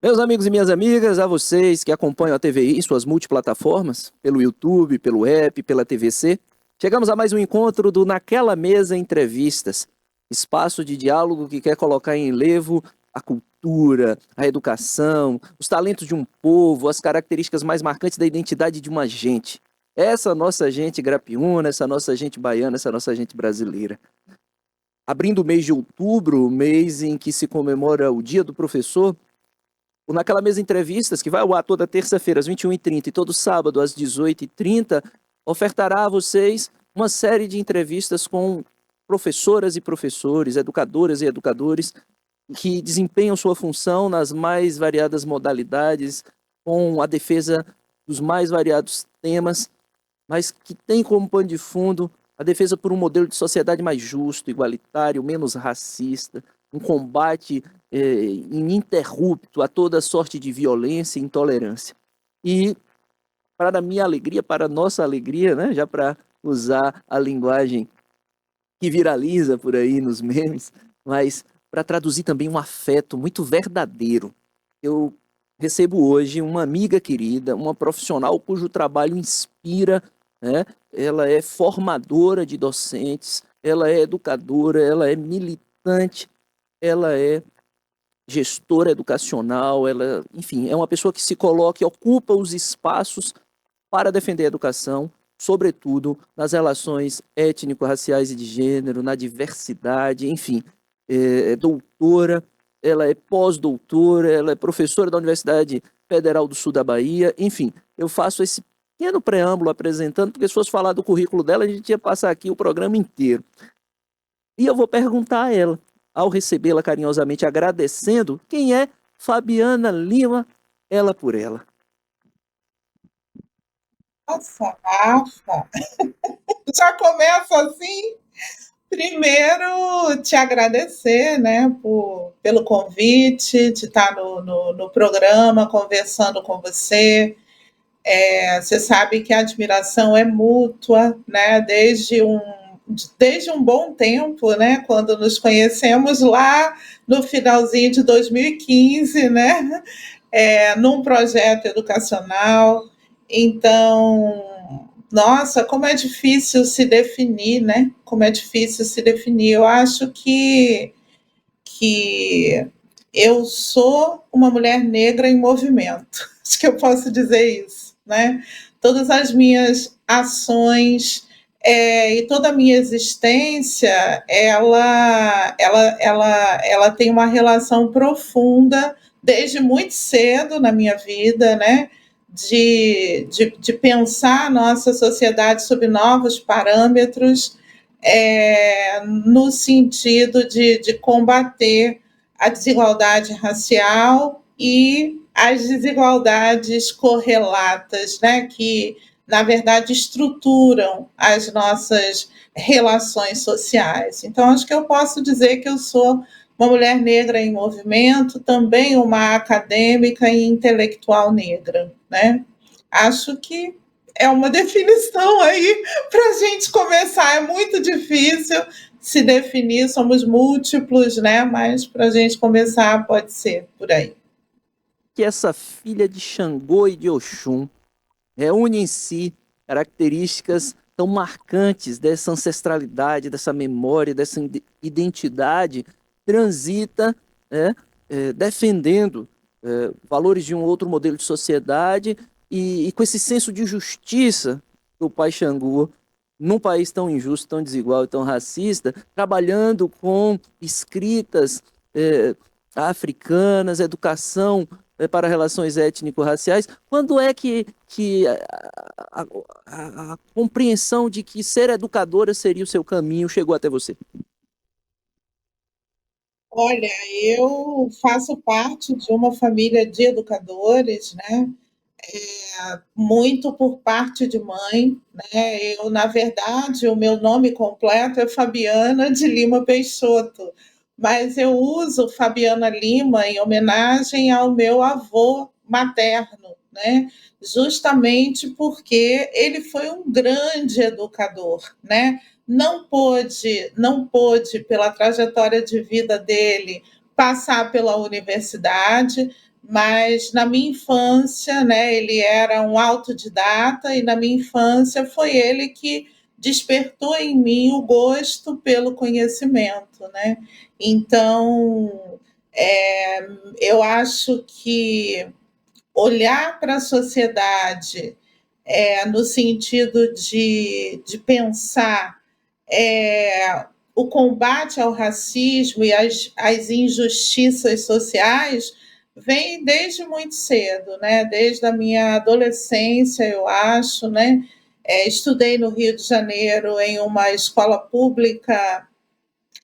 Meus amigos e minhas amigas, a vocês que acompanham a TVI em suas multiplataformas, pelo YouTube, pelo app, pela TVC, chegamos a mais um encontro do Naquela Mesa Entrevistas, espaço de diálogo que quer colocar em relevo a cultura, a educação, os talentos de um povo, as características mais marcantes da identidade de uma gente. Essa nossa gente grapiúna, essa nossa gente baiana, essa nossa gente brasileira. Abrindo o mês de outubro, o mês em que se comemora o Dia do Professor, o Naquela Mesa Entrevistas, que vai ao ar toda terça-feira às 21h30 e todo sábado às 18h30, ofertará a vocês uma série de entrevistas com professoras e professores, educadoras e educadores que desempenham sua função nas mais variadas modalidades, com a defesa dos mais variados temas, mas que tem como pano de fundo a defesa por um modelo de sociedade mais justo, igualitário, menos racista, um combate ininterrupto a toda sorte de violência e intolerância. E, para a minha alegria, para a nossa alegria, né, já para usar a linguagem que viraliza por aí nos memes, mas para traduzir também um afeto muito verdadeiro, eu recebo hoje uma amiga querida, uma profissional cujo trabalho inspira, né? Ela é formadora de docentes, ela é educadora, ela é militante, ela é gestora educacional, ela, enfim, é uma pessoa que se coloca e ocupa os espaços para defender a educação, sobretudo nas relações étnico-raciais e de gênero, na diversidade, enfim, é doutora, ela é pós-doutora, ela é professora da Universidade Federal do Sul da Bahia, enfim, eu faço esse pequeno preâmbulo apresentando, porque se fosse falar do currículo dela, a gente ia passar aqui o programa inteiro. E eu vou perguntar a ela, ao recebê-la carinhosamente agradecendo, quem é Fabiana Lima, ela por ela. Nossa, Rafa, já começa assim? Primeiro, te agradecer, né, pelo convite, de estar no programa, conversando com você. Você sabe que a admiração é mútua, né, desde um bom tempo, né, quando nos conhecemos lá no finalzinho de 2015, né, num projeto educacional. Então, nossa, como é difícil se definir, né? Como é difícil se definir. Eu acho que eu sou uma mulher negra em movimento. Acho que eu posso dizer isso, né? Todas as minhas ações e toda a minha existência, ela tem uma relação profunda desde muito cedo na minha vida, né? De pensar a nossa sociedade sob novos parâmetros, no sentido de combater a desigualdade racial e as desigualdades correlatas, né, que, na verdade, estruturam as nossas relações sociais. Então, acho que eu posso dizer que eu sou uma mulher negra em movimento, também uma acadêmica e intelectual negra, né? Acho que é uma definição aí para a gente começar. É muito difícil se definir, somos múltiplos, né? Mas para a gente começar, pode ser por aí. Que essa filha de Xangô e de Oxum reúne em si características tão marcantes dessa ancestralidade, dessa memória, dessa identidade, transita, né, defendendo valores de um outro modelo de sociedade e com esse senso de justiça do pai Xangô, num país tão injusto, tão desigual e tão racista, trabalhando com escritas africanas, educação para relações étnico-raciais. Quando é que a compreensão de que ser educadora seria o seu caminho chegou até você? Olha, eu faço parte de uma família de educadores, né? Muito por parte de mãe, né? Eu, na verdade, o meu nome completo é Fabiana de Lima Peixoto, mas eu uso Fabiana Lima em homenagem ao meu avô materno, né? Justamente porque ele foi um grande educador, né? Não pôde pela trajetória de vida dele passar pela universidade, mas na minha infância, né, ele era um autodidata e na minha infância foi ele que despertou em mim o gosto pelo conhecimento, né? Então, eu acho que olhar para a sociedade no sentido de pensar o combate ao racismo e às injustiças sociais vem desde muito cedo, né? Desde a minha adolescência, eu acho, né? Estudei no Rio de Janeiro em uma escola pública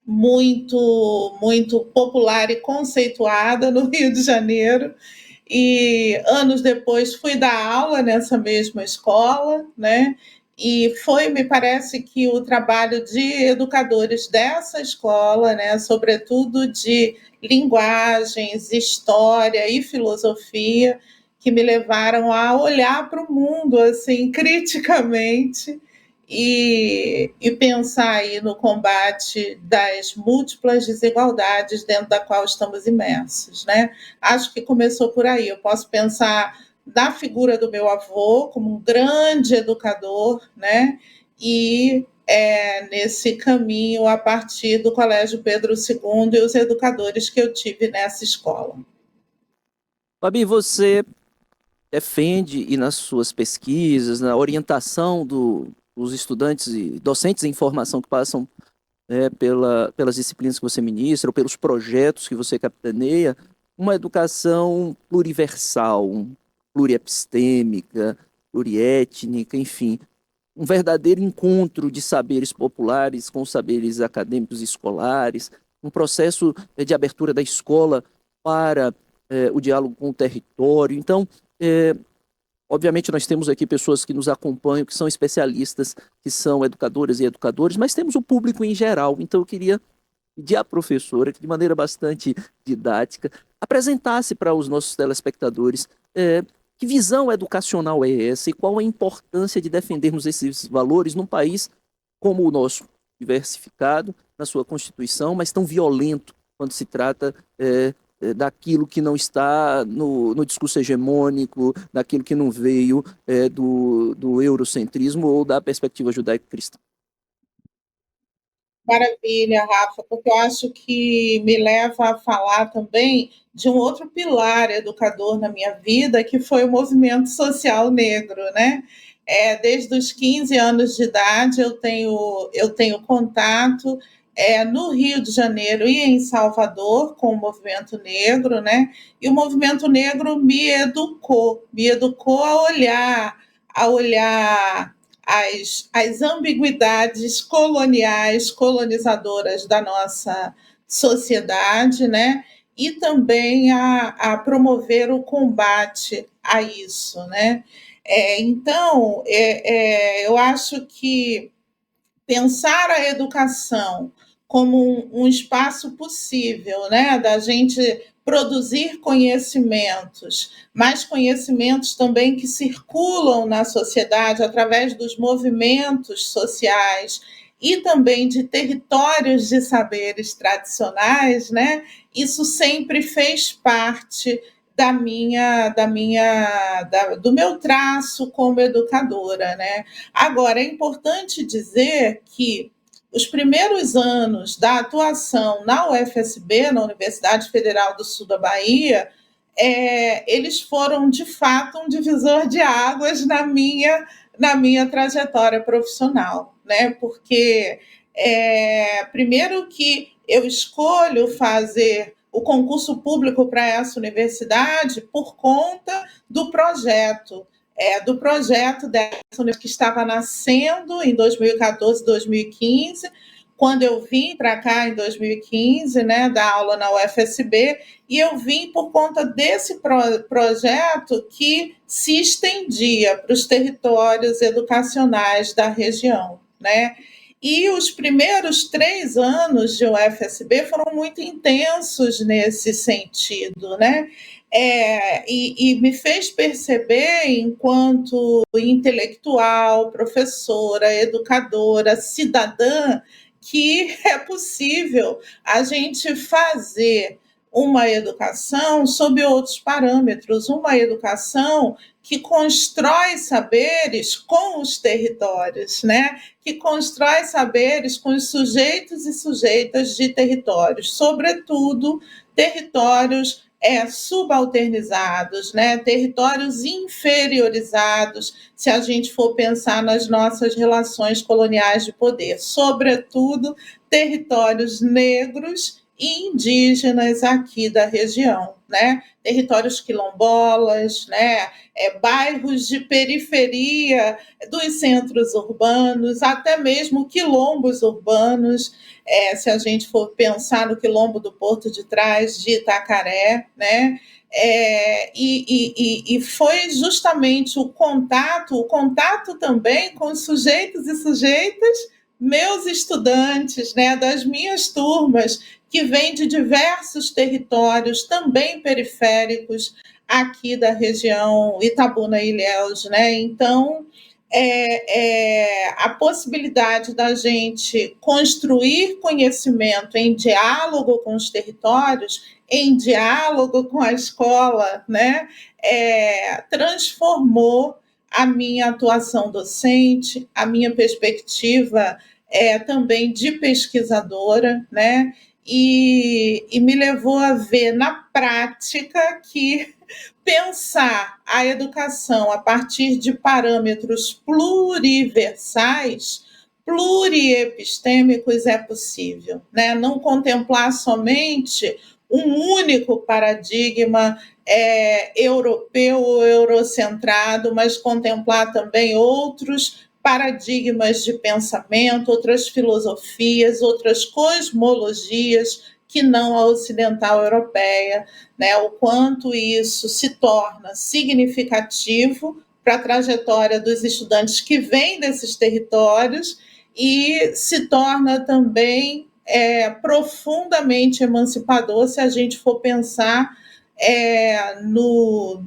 muito popular e conceituada no Rio de Janeiro. E anos depois fui dar aula nessa mesma escola, né? E foi, me parece que o trabalho de educadores dessa escola, né, sobretudo de linguagens, história e filosofia, que me levaram a olhar para o mundo assim criticamente e pensar aí no combate das múltiplas desigualdades dentro da qual estamos imersos, né? Acho que começou por aí. Eu posso pensar na figura do meu avô como um grande educador, né? E nesse caminho a partir do Colégio Pedro II e os educadores que eu tive nessa escola. Fabi, você defende e nas suas pesquisas, na orientação dos estudantes e docentes em formação que passam pelas disciplinas que você ministra, ou pelos projetos que você capitaneia, uma educação pluriversal, pluriepistêmica, pluriétnica, enfim, um verdadeiro encontro de saberes populares com saberes acadêmicos e escolares, um processo de abertura da escola para o diálogo com o território. Então, obviamente, nós temos aqui pessoas que nos acompanham, que são especialistas, que são educadoras e educadores, mas temos o público em geral. Então, eu queria pedir à professora, que de maneira bastante didática, apresentasse para os nossos telespectadores que visão educacional é essa e qual a importância de defendermos esses valores num país como o nosso, diversificado na sua Constituição, mas tão violento quando se trata daquilo que não está no discurso hegemônico, daquilo que não veio do eurocentrismo ou da perspectiva judaico-cristã. Maravilha, Rafa, porque eu acho que me leva a falar também de um outro pilar educador na minha vida, que foi o movimento social negro, né? Desde os 15 anos de idade eu tenho contato no Rio de Janeiro e em Salvador com o movimento negro, né? E o movimento negro me educou a olhar as ambiguidades coloniais, colonizadoras da nossa sociedade, né? E também a promover o combate a isso, né? Então, eu acho que pensar a educação como um espaço possível, né, da gente produzir conhecimentos, mas conhecimentos também que circulam na sociedade através dos movimentos sociais e também de territórios de saberes tradicionais, né? Isso sempre fez parte do meu traço como educadora, né? Agora, é importante dizer que os primeiros anos da atuação na UFSB, na Universidade Federal do Sul da Bahia, eles foram, de fato, um divisor de águas na minha trajetória profissional, né? Porque, primeiro que eu escolho fazer o concurso público para essa universidade por conta do projeto dessa universidade que estava nascendo em 2014, 2015, quando eu vim para cá em 2015, né, dar aula na UFSB, e eu vim por conta desse projeto que se estendia para os territórios educacionais da região, né? E os primeiros 3 anos de UFSB foram muito intensos nesse sentido, né? E me fez perceber, enquanto intelectual, professora, educadora, cidadã, que é possível a gente fazer uma educação sob outros parâmetros, uma educação que constrói saberes com os territórios, né? Que constrói saberes com os sujeitos e sujeitas de territórios, sobretudo territórios subalternizados, né? Territórios inferiorizados, se a gente for pensar nas nossas relações coloniais de poder, sobretudo territórios negros e indígenas aqui da região, né? Territórios quilombolas, né? Bairros de periferia dos centros urbanos, até mesmo quilombos urbanos, se a gente for pensar no quilombo do Porto de Trás, de Itacaré, né? E foi justamente o contato também com sujeitos e sujeitas, meus estudantes, né, das minhas turmas, que vêm de diversos territórios, também periféricos, aqui da região Itabuna-Ilhéus, né? Então, a possibilidade da gente construir conhecimento em diálogo com os territórios, em diálogo com a escola, né? Transformou a minha atuação docente, a minha perspectiva também de pesquisadora, né? E me levou a ver na prática que pensar a educação a partir de parâmetros pluriversais, pluriepistêmicos é possível, né? Não contemplar somente um único paradigma europeu ou eurocentrado, mas contemplar também outros paradigmas de pensamento, outras filosofias, outras cosmologias que não a ocidental europeia, né? O quanto isso se torna significativo para a trajetória dos estudantes que vêm desses territórios e se torna também profundamente emancipador se a gente for pensar no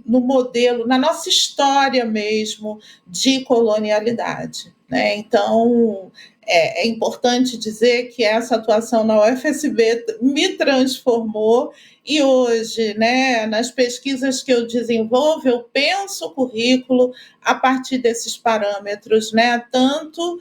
modelo, na nossa história mesmo de colonialidade, né? Então, é importante dizer que essa atuação na UFSB me transformou e hoje, né, nas pesquisas que eu desenvolvo, eu penso o currículo a partir desses parâmetros, né? Tanto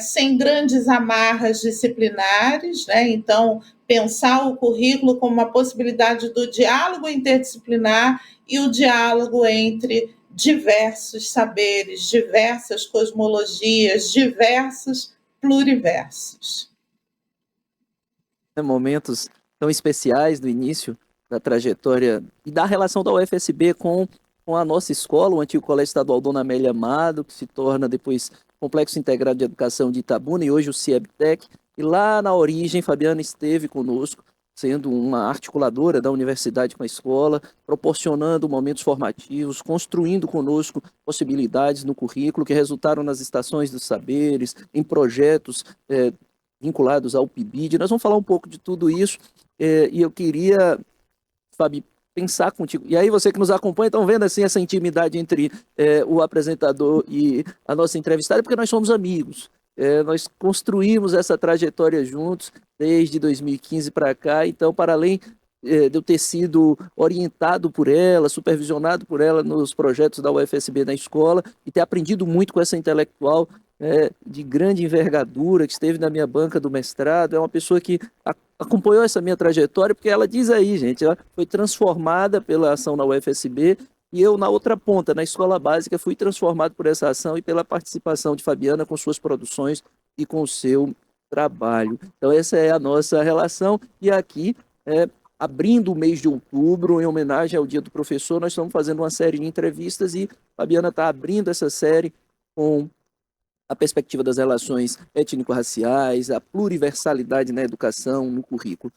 sem grandes amarras disciplinares, né? Então, pensar o currículo como uma possibilidade do diálogo interdisciplinar e o diálogo entre diversos saberes, diversas cosmologias, diversos pluriversos. Momentos tão especiais do início da trajetória e da relação da UFSB com a nossa escola, o antigo Colégio Estadual Dona Amélia Amado, que se torna depois Complexo Integrado de Educação de Itabuna e hoje o CIEBTEC. E lá na origem, Fabiana esteve conosco, sendo uma articuladora da universidade com a escola, proporcionando momentos formativos, construindo conosco possibilidades no currículo que resultaram nas estações dos saberes, em projetos vinculados ao PIBID. Nós vamos falar um pouco de tudo isso e eu queria, Fabi, pensar contigo. E aí você que nos acompanha, estão vendo assim essa intimidade entre o apresentador e a nossa entrevistada, porque nós somos amigos. Nós construímos essa trajetória juntos desde 2015 para cá, então para além de eu ter sido orientado por ela, supervisionado por ela nos projetos da UFSB na escola e ter aprendido muito com essa intelectual de grande envergadura que esteve na minha banca do mestrado, é uma pessoa que acompanhou essa minha trajetória, porque ela diz aí, gente, ela foi transformada pela ação na UFSB e eu, na outra ponta, na escola básica, fui transformado por essa ação e pela participação de Fabiana com suas produções e com o seu trabalho. Então, essa é a nossa relação. E aqui, abrindo o mês de outubro, em homenagem ao Dia do Professor, nós estamos fazendo uma série de entrevistas e Fabiana está abrindo essa série com a perspectiva das relações étnico-raciais, a pluriversalidade na educação, no currículo.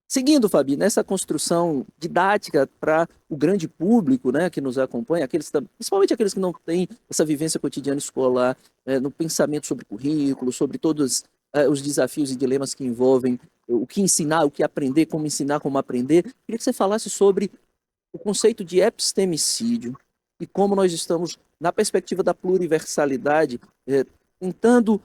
Seguindo, Fabi, nessa construção didática para o grande público, né, que nos acompanha, principalmente aqueles que não têm essa vivência cotidiana escolar, no pensamento sobre currículo, sobre todos os desafios e dilemas que envolvem o que ensinar, o que aprender, como aprender, queria que você falasse sobre o conceito de epistemicídio e como nós estamos, na perspectiva da pluriversalidade, tentando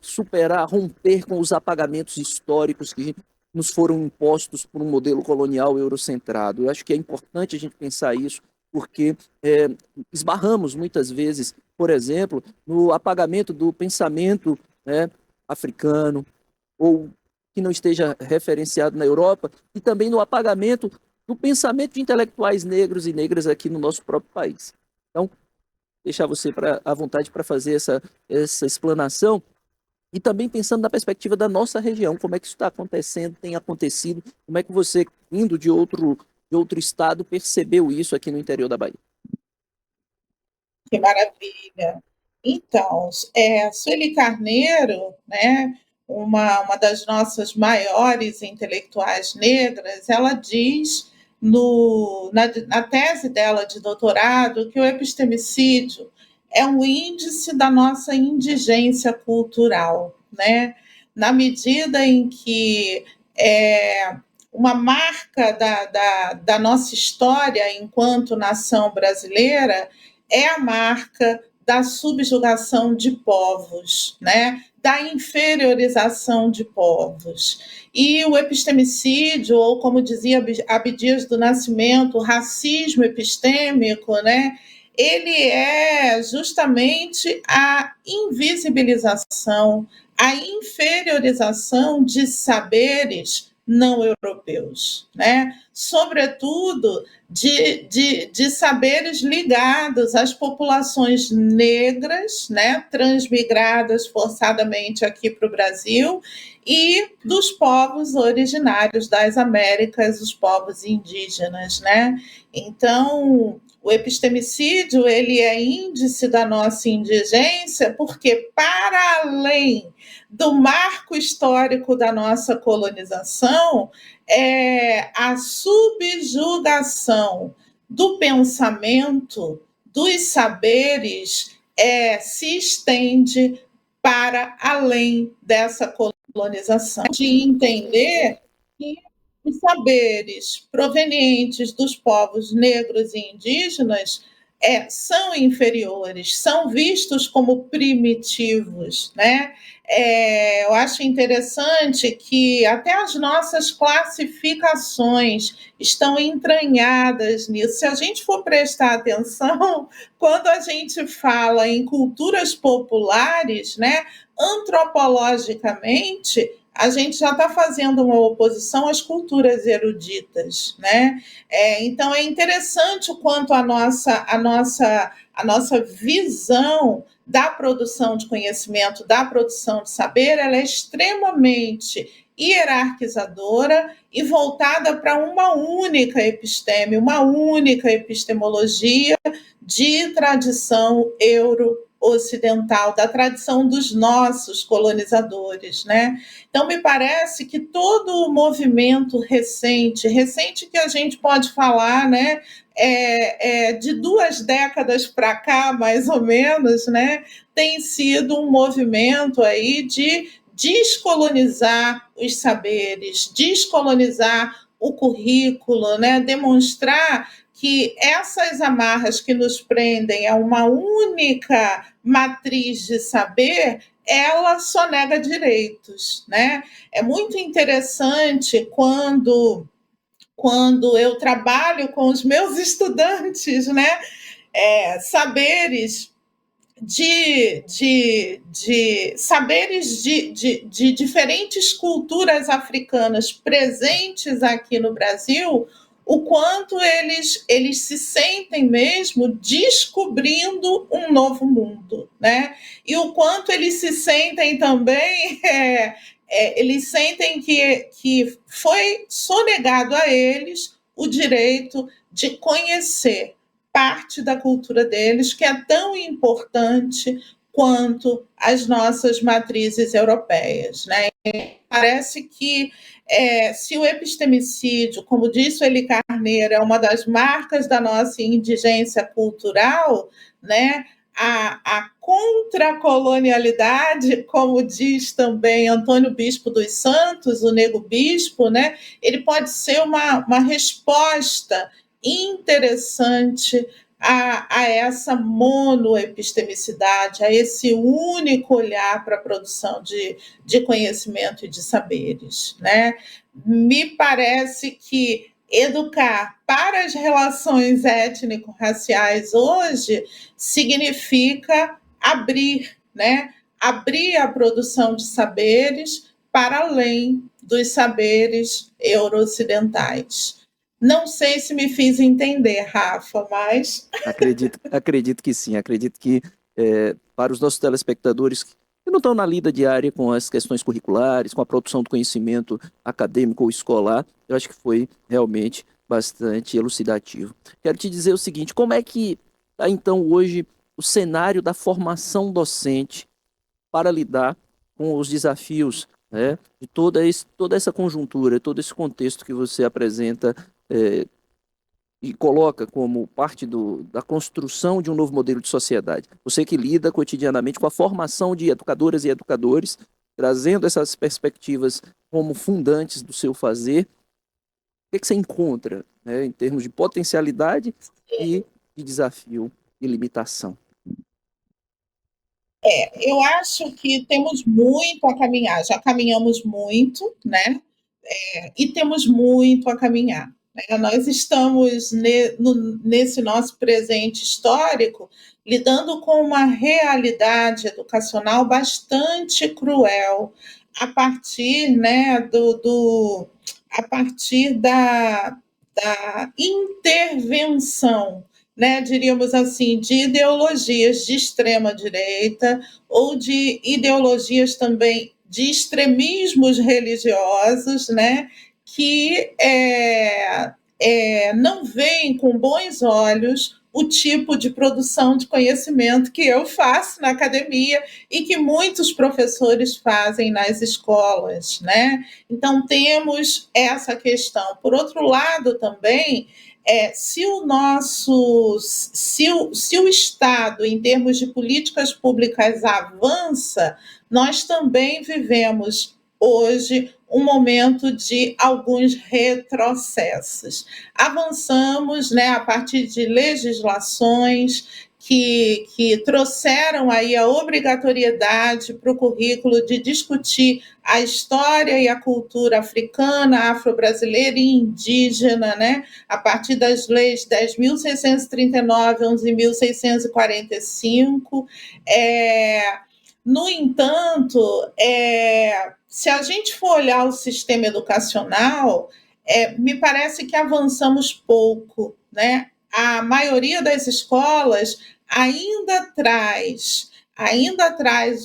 superar, romper com os apagamentos históricos que nos foram impostos por um modelo colonial eurocentrado. Eu acho que é importante a gente pensar isso, porque esbarramos muitas vezes, por exemplo, no apagamento do pensamento, né, africano, ou que não esteja referenciado na Europa, e também no apagamento do pensamento de intelectuais negros e negras aqui no nosso próprio país. Então, deixar você à vontade para fazer essa explanação, e também pensando na perspectiva da nossa região, como é que isso está acontecendo, tem acontecido, como é que você, vindo de outro estado, percebeu isso aqui no interior da Bahia? Que maravilha! Então, Sueli Carneiro, né, uma das nossas maiores intelectuais negras, ela diz na tese dela de doutorado que o epistemicídio é um índice da nossa indigência cultural, né? Na medida em que uma marca da nossa história enquanto nação brasileira é a marca da subjugação de povos, né? Da inferiorização de povos. E o epistemicídio, ou como dizia Abdias do Nascimento, o racismo epistêmico, né? Ele é justamente a invisibilização, a inferiorização de saberes não europeus, né? Sobretudo de saberes ligados às populações negras, né? Transmigradas forçadamente aqui para o Brasil, e dos povos originários das Américas, os povos indígenas, né? Então, o epistemicídio ele é índice da nossa indigência, porque para além do marco histórico da nossa colonização, a subjugação do pensamento, dos saberes, se estende para além dessa colonização, de entender que os saberes provenientes dos povos negros e indígenas são inferiores, são vistos como primitivos, né? Eu acho interessante que até as nossas classificações estão entranhadas nisso. Se a gente for prestar atenção, quando a gente fala em culturas populares, né, antropologicamente, a gente já está fazendo uma oposição às culturas eruditas, né? Então é interessante o quanto a nossa visão da produção de conhecimento, da produção de saber, ela é extremamente hierarquizadora e voltada para uma única episteme, uma única epistemologia de tradição euro-ocidental, da tradição dos nossos colonizadores, né? Então, me parece que todo o movimento recente que a gente pode falar, né, de 2 décadas para cá, mais ou menos, né, tem sido um movimento aí de descolonizar os saberes, descolonizar o currículo, né, demonstrar que essas amarras que nos prendem a uma única matriz de saber, ela só nega direitos, né? É muito interessante quando eu trabalho com os meus estudantes, né? Saberes saberes de diferentes culturas africanas presentes aqui no Brasil, o quanto eles se sentem mesmo descobrindo um novo mundo, né? E o quanto eles se sentem também, eles sentem que foi sonegado a eles o direito de conhecer parte da cultura deles, que é tão importante quanto as nossas matrizes europeias, né? Parece que se o epistemicídio, como disse o Eli Carneiro, é uma das marcas da nossa indigência cultural, né? A contracolonialidade, como diz também Antônio Bispo dos Santos, o Nego Bispo, né? Ele pode ser uma resposta interessante a essa monoepistemicidade, a esse único olhar para a produção de conhecimento e de saberes, né? Me parece que educar para as relações étnico-raciais hoje significa abrir, né? Abrir a produção de saberes para além dos saberes euro-ocidentais. Não sei se me fiz entender, Rafa, mas... Acredito que sim. Acredito que para os nossos telespectadores que não estão na lida diária com as questões curriculares, com a produção do conhecimento acadêmico ou escolar, eu acho que foi realmente bastante elucidativo. Quero te dizer o seguinte, como é que está então hoje o cenário da formação docente para lidar com os desafios, né, de toda essa conjuntura, todo esse contexto que você apresenta e coloca como parte da construção de um novo modelo de sociedade. Você que lida cotidianamente com a formação de educadoras e educadores, trazendo essas perspectivas como fundantes do seu fazer, o que você encontra, né, em termos de potencialidade e de desafio e limitação? Eu acho que temos muito a caminhar, já caminhamos muito, né? E temos muito a caminhar. Né? Nós estamos nesse nosso presente histórico lidando com uma realidade educacional bastante cruel a partir, né, a partir da intervenção, né, diríamos assim, de ideologias de extrema direita ou de ideologias também de extremismos religiosos, né, que não veem com bons olhos o tipo de produção de conhecimento que eu faço na academia e que muitos professores fazem nas escolas, né? Então temos essa questão. Por outro lado, também se o Estado, em termos de políticas públicas, avança, nós também vivemos hoje um momento de alguns retrocessos. Avançamos, né, a partir de legislações que trouxeram aí a obrigatoriedade para o currículo de discutir a história e a cultura africana, afro-brasileira e indígena, né? A partir das leis 10.639, 11.645. No entanto, se a gente for olhar o sistema educacional, me parece que avançamos pouco, né? A maioria das escolas ainda traz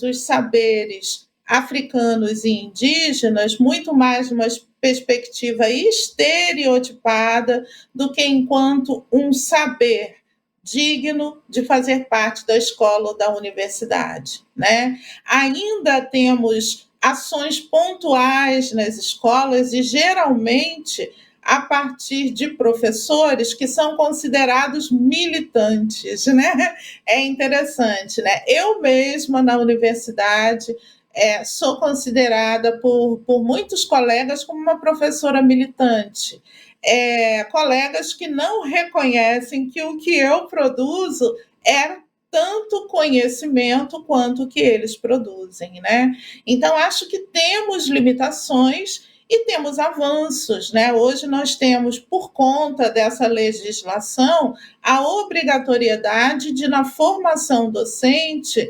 os saberes africanos e indígenas muito mais numa perspectiva estereotipada do que enquanto um saber digno de fazer parte da escola ou da universidade, né? Ainda temos ações pontuais nas escolas e geralmente a partir de professores que são considerados militantes, né? É interessante, né? Eu mesma na universidade sou considerada por muitos colegas como uma professora militante. Colegas que não reconhecem que o que eu produzo é tanto conhecimento quanto o que eles produzem, né? Então, acho que temos limitações e temos avanços, né? Hoje nós temos, por conta dessa legislação, a obrigatoriedade de, na formação docente,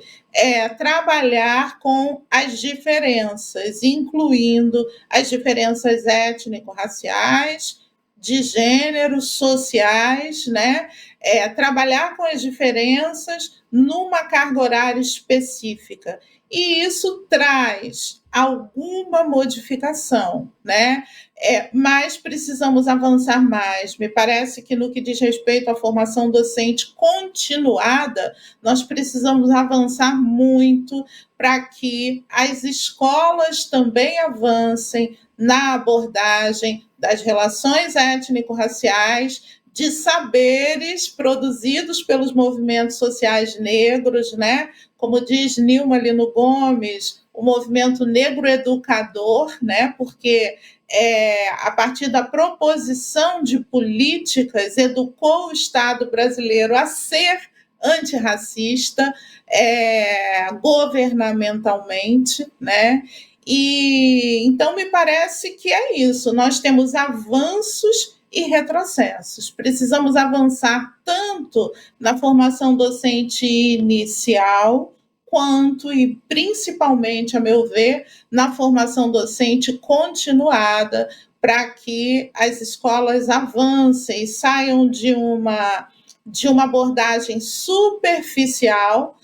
trabalhar com as diferenças, incluindo as diferenças étnico-raciais, de gênero, sociais, né? Trabalhar com as diferenças numa carga horária específica. E isso traz alguma modificação, né? Mas precisamos avançar mais. Me parece que no que diz respeito à formação docente continuada, nós precisamos avançar muito para que as escolas também avancem na abordagem das relações étnico-raciais, de saberes produzidos pelos movimentos sociais negros, né? Como diz Nilma Lino Gomes, o movimento negro educador, né? Porque a partir da proposição de políticas, educou o Estado brasileiro a ser antirracista, governamentalmente, né? E então me parece que é isso. Nós temos avanços e retrocessos. Precisamos avançar tanto na formação docente inicial, quanto e principalmente, a meu ver, na formação docente continuada, para que as escolas avancem e saiam de uma abordagem superficial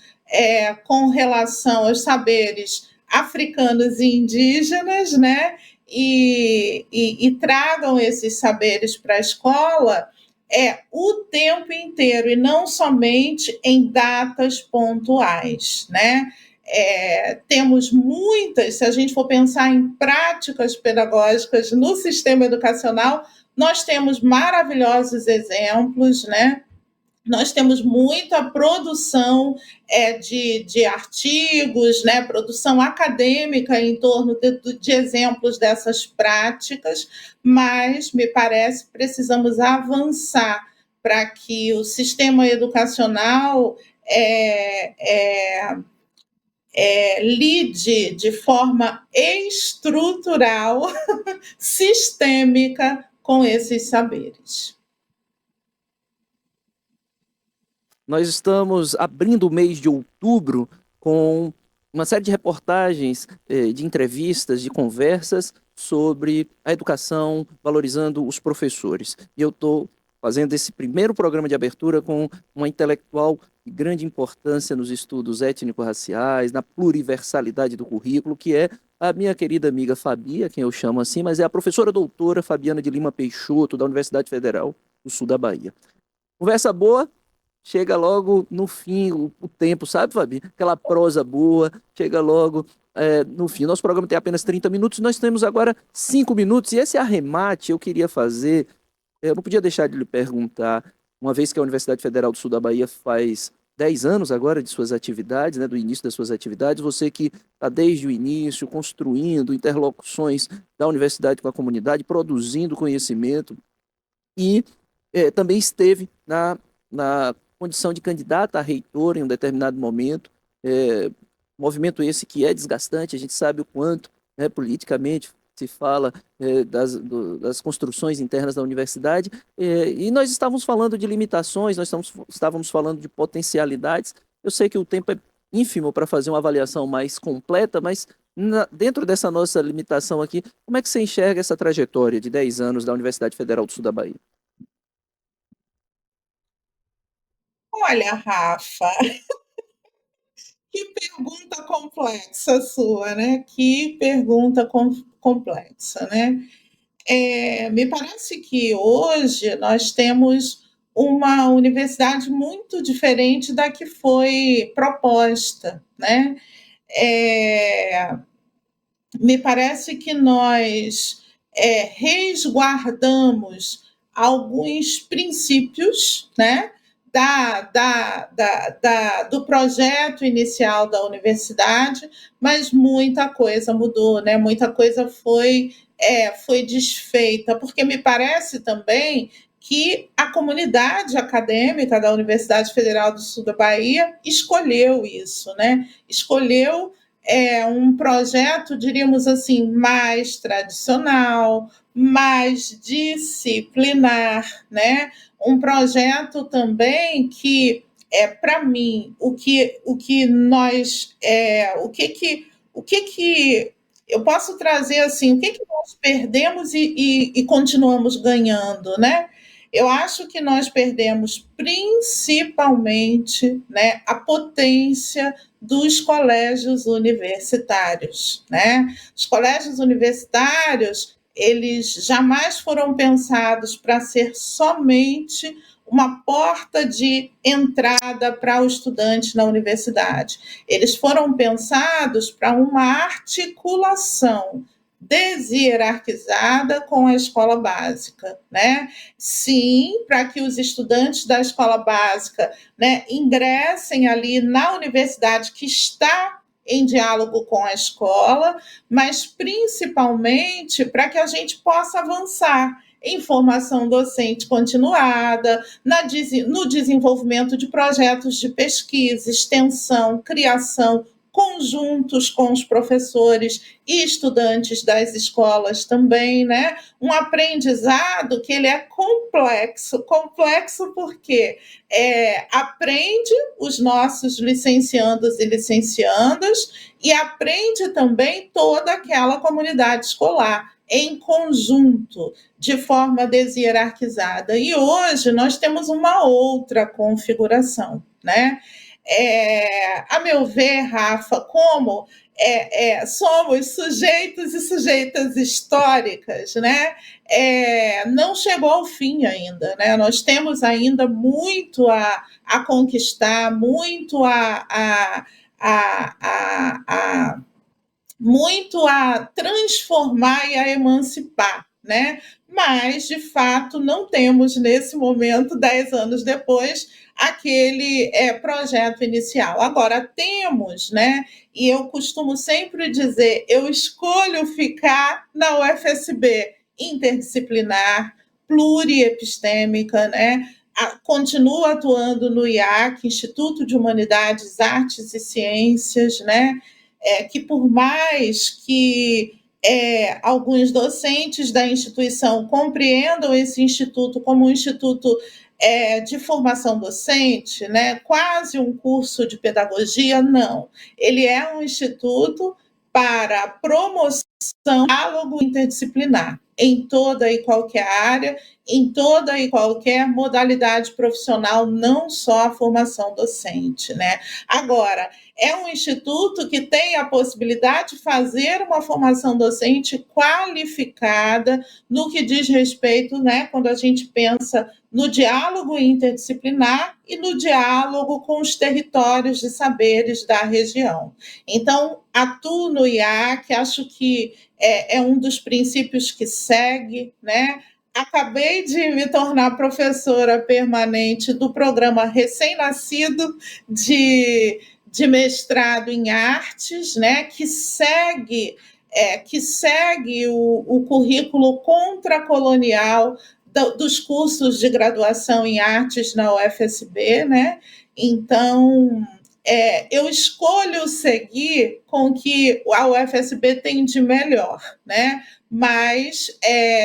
com relação aos saberes africanos e indígenas, né? E tragam esses saberes para a escola o tempo inteiro, e não somente em datas pontuais, né? Temos muitas, se a gente for pensar em práticas pedagógicas no sistema educacional, nós temos maravilhosos exemplos, né? Nós temos muita produção de artigos, né, produção acadêmica em torno de exemplos dessas práticas, mas, me parece, precisamos avançar para que o sistema educacional lide de forma estrutural, sistêmica, com esses saberes. Nós estamos abrindo o mês de outubro com uma série de reportagens, de entrevistas, de conversas sobre a educação, valorizando os professores. E eu estou fazendo esse primeiro programa de abertura com uma intelectual de grande importância nos estudos étnico-raciais, na pluriversalidade do currículo, que é a minha querida amiga Fabi, a quem eu chamo assim, mas é a professora doutora Fabiana de Lima Peixoto, da Universidade Federal do Sul da Bahia. Conversa boa, chega logo no fim, o tempo, sabe, Fabi? Aquela prosa boa, chega logo no fim. Nosso programa tem apenas 30 minutos, nós temos agora 5 minutos, e esse arremate eu queria fazer, eu não podia deixar de lhe perguntar, uma vez que a Universidade Federal do Sul da Bahia faz 10 anos agora de suas atividades, né, do início das suas atividades, você que está desde o início construindo interlocuções da universidade com a comunidade, produzindo conhecimento, e também esteve na condição de candidata a reitor em um determinado momento, movimento esse que é desgastante, a gente sabe o quanto, politicamente, se fala das construções internas da universidade, e nós estávamos falando de limitações, nós estávamos falando de potencialidades. Eu sei que o tempo é ínfimo para fazer uma avaliação mais completa, mas dentro dessa nossa limitação aqui, como é que você enxerga essa trajetória de 10 anos da Universidade Federal do Sul da Bahia? Olha, Rafa, que pergunta complexa sua, né? Que pergunta complexa, né? Me parece que hoje nós temos uma universidade muito diferente da que foi proposta, né? Me parece que nós resguardamos alguns princípios, né? Do projeto inicial da universidade, mas muita coisa mudou, né? Muita coisa foi desfeita, porque me parece também que a comunidade acadêmica da Universidade Federal do Sul da Bahia escolheu isso, né? Escolheu um projeto, diríamos assim, mais tradicional, mais disciplinar, né? Um projeto também que para mim, o que eu posso trazer assim, o que nós perdemos e continuamos ganhando, né? Eu acho que nós perdemos principalmente, né, a potência dos colégios universitários, né? Os colégios universitários, eles jamais foram pensados para ser somente uma porta de entrada para o estudante na universidade. Eles foram pensados para uma articulação deshierarquizada com a escola básica, né? Sim, para que os estudantes da escola básica, né, ingressem ali na universidade que está em diálogo com a escola, mas principalmente para que a gente possa avançar em formação docente continuada, no desenvolvimento de projetos de pesquisa, extensão, criação, conjuntos com os professores e estudantes das escolas também, né? Um aprendizado que ele é complexo porque aprende os nossos licenciandos e licenciandas e aprende também toda aquela comunidade escolar em conjunto, de forma deshierarquizada. E hoje nós temos uma outra configuração, né? A meu ver, Rafa, como somos sujeitos e sujeitas históricas, né? Não chegou ao fim ainda, né? Nós temos ainda muito a conquistar, muito muito a transformar e a emancipar, né? Mas, de fato, não temos, nesse momento, 10 anos depois, aquele projeto inicial. Agora, temos, né? E eu costumo sempre dizer, eu escolho ficar na UFSB interdisciplinar, pluriepistêmica, né? Continuo atuando no IAC, Instituto de Humanidades, Artes e Ciências, né? Que por mais que alguns docentes da instituição compreendam esse instituto como um instituto de formação docente, né, quase um curso de pedagogia, não. Ele é um instituto para promoção do diálogo interdisciplinar em toda e qualquer área, em toda e qualquer modalidade profissional, não só a formação docente, né? Agora, é um instituto que tem a possibilidade de fazer uma formação docente qualificada no que diz respeito, né, quando a gente pensa no diálogo interdisciplinar e no diálogo com os territórios de saberes da região. Então, atuo no IAC, acho que é um dos princípios que segue, né? Acabei de me tornar professora permanente do programa recém-nascido de mestrado em artes, né, que segue o currículo contracolonial dos cursos de graduação em artes na UFSB, né? Então, eu escolho seguir com o que a UFSB tem de melhor, né? Mas,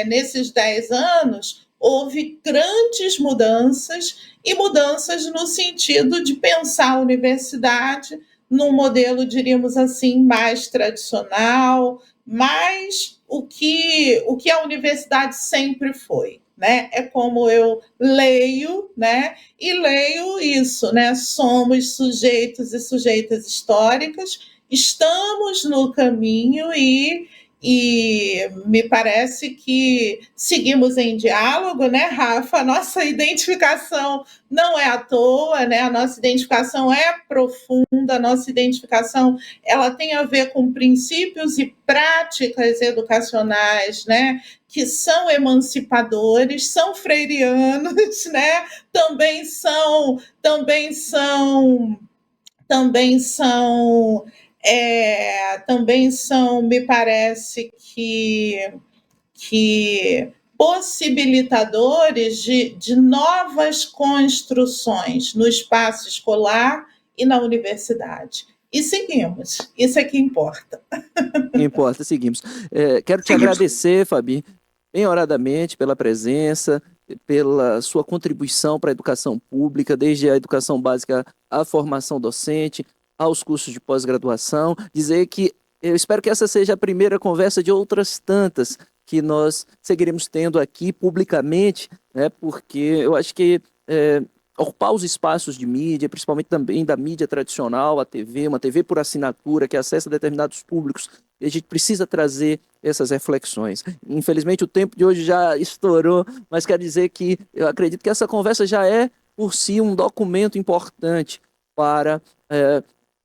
nesses 10 anos, houve grandes mudanças, e mudanças no sentido de pensar a universidade num modelo, diríamos assim, mais tradicional, mais o que a universidade sempre foi, né? É como eu leio, né? E leio isso, né? Somos sujeitos e sujeitas históricas, estamos no caminho e me parece que seguimos em diálogo, né, Rafa? A nossa identificação não é à toa, né? A nossa identificação é profunda, a nossa identificação ela tem a ver com princípios e práticas educacionais, né? Que são emancipadores, são freirianos, né? Também são me parece que possibilitadores de novas construções no espaço escolar e na universidade. E seguimos, isso é que importa. Importa, seguimos. Quero te agradecer, Fabi, bem-horadamente pela presença, pela sua contribuição para a educação pública, desde a educação básica à formação docente, aos cursos de pós-graduação. Dizer que eu espero que essa seja a primeira conversa de outras tantas que nós seguiremos tendo aqui publicamente, né, porque eu acho que ocupar os espaços de mídia, principalmente também da mídia tradicional, a TV, uma TV por assinatura que acessa determinados públicos, e a gente precisa trazer essas reflexões. Infelizmente o tempo de hoje já estourou, mas quero dizer que eu acredito que essa conversa já é por si um documento importante para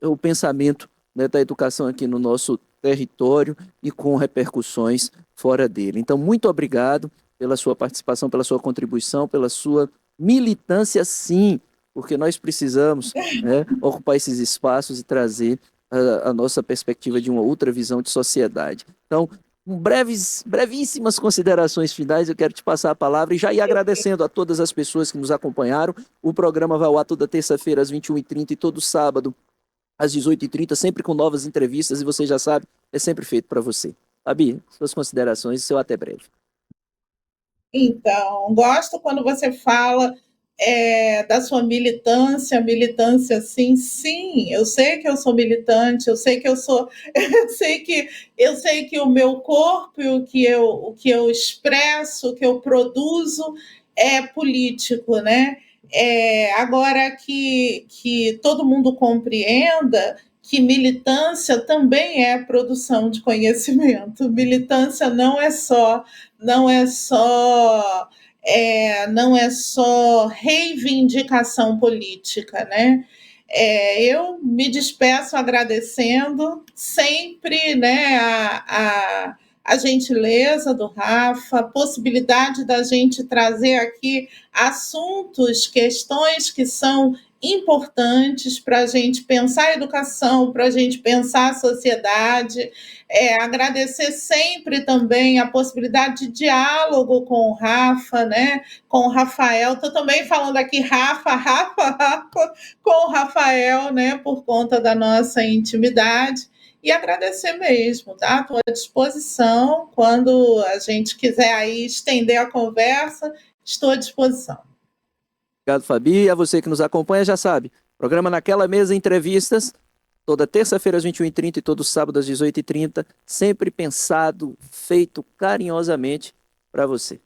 o pensamento, né, da educação aqui no nosso território e com repercussões fora dele. Então, muito obrigado pela sua participação, pela sua contribuição, pela sua militância, sim, porque nós precisamos, né, ocupar esses espaços e trazer a nossa perspectiva de uma outra visão de sociedade. Então, brevíssimas considerações finais, eu quero te passar a palavra e já ir agradecendo a todas as pessoas que nos acompanharam. O programa vai ao ar toda terça-feira às 21h30 e todo sábado às 18h30, sempre com novas entrevistas, e você já sabe, é sempre feito para você. Fabi, suas considerações e seu até breve. Então, gosto quando você fala da sua militância, sim, eu sei que eu sou militante, eu sei que eu sou, eu sei que o meu corpo e o que eu expresso, o que eu produzo é político, né? Agora que todo mundo compreenda que militância também é produção de conhecimento. Militância não é só não é só reivindicação política, né? Eu me despeço agradecendo sempre, né, a gentileza do Rafa, a possibilidade da gente trazer aqui assuntos, questões que são importantes para a gente pensar a educação, para a gente pensar a sociedade. Agradecer sempre também a possibilidade de diálogo com o Rafa, né? Com o Rafael. Estou também falando aqui Rafa, com o Rafael, né? Por conta da nossa intimidade. E agradecer mesmo, tá? Estou à disposição. Quando a gente quiser aí estender a conversa, estou à disposição. Obrigado, Fabi. E a você que nos acompanha já sabe, programa Naquela Mesa Entrevistas, toda terça-feira às 21h30 e todo sábado às 18h30, sempre pensado, feito carinhosamente para você.